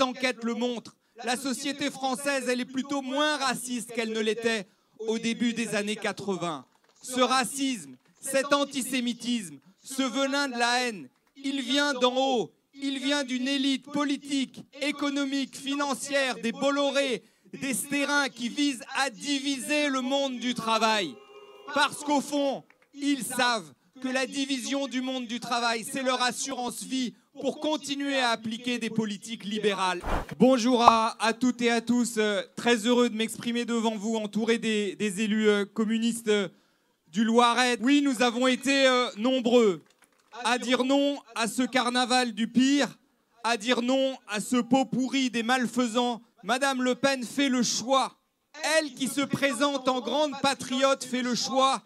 enquêtes le montrent. La société française, elle est plutôt moins raciste qu'elle ne l'était au début des années 80. Ce racisme, cet antisémitisme, ce venin de la haine, il vient d'en haut, il vient d'une élite politique, économique, financière, des Bolloré, des Stérins qui visent à diviser le monde du travail. Parce qu'au fond, ils savent que la division du monde du travail, c'est leur assurance vie pour continuer à appliquer des politiques libérales. Bonjour à toutes et à tous, très heureux de m'exprimer devant vous, entouré des élus communistes du Loiret. Oui, nous avons été nombreux à dire non à ce carnaval du pire, à dire non à ce pot pourri des malfaisants. Madame Le Pen fait le choix, elle qui se présente en grande patriote fait le choix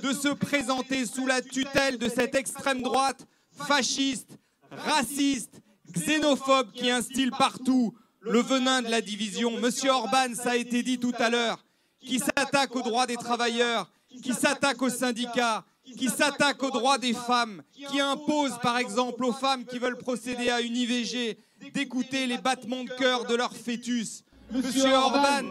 de se présenter sous la tutelle de cette extrême droite fasciste, raciste, xénophobe qui instille partout le venin de la division. Monsieur Orban, ça a été dit tout à l'heure, qui s'attaque aux droits des travailleurs, qui s'attaque aux syndicats, qui s'attaque aux droits des femmes, qui impose par exemple aux femmes qui veulent procéder à une IVG d'écouter les battements de cœur de leur fœtus. Monsieur Orban,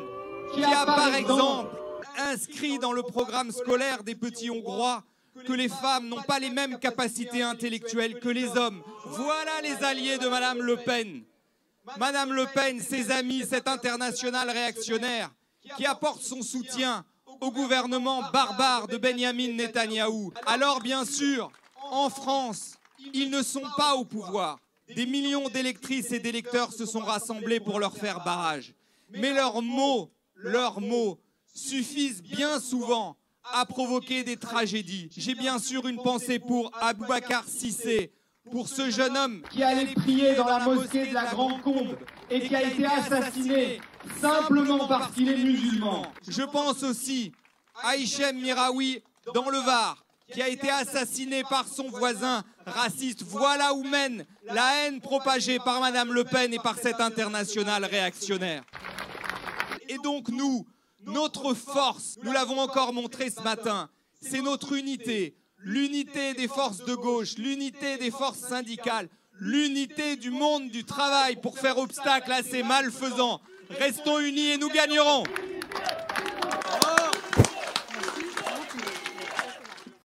qui a par exemple inscrit dans le programme scolaire des petits Hongrois que les femmes n'ont pas les mêmes capacités intellectuelles que les hommes. Voilà les alliés de Madame Le Pen. Madame Le Pen, ses amis, cette internationale réactionnaire qui apporte son soutien au gouvernement barbare de Benyamin Netanyahou. Alors bien sûr, en France, ils ne sont pas au pouvoir. Des millions d'électrices et d'électeurs se sont rassemblés pour leur faire barrage. Mais leurs mots suffisent bien souvent à provoquer des tragédies. J'ai bien sûr une pensée pour Aboubacar Cissé, pour ce jeune homme qui allait prier dans la mosquée de la Grande Combe et qui a été assassiné simplement parce qu'il est musulman. Je pense aussi à Hichem Miraoui dans le Var, qui a été assassiné par son voisin raciste. Voilà où mène la haine propagée par Madame Le Pen et par cette internationale réactionnaire. Et donc notre force, nous l'avons encore montré ce matin, c'est notre unité. L'unité des forces de gauche, l'unité des forces syndicales, l'unité du monde du travail pour faire obstacle à ces malfaisants. Restons unis et nous gagnerons.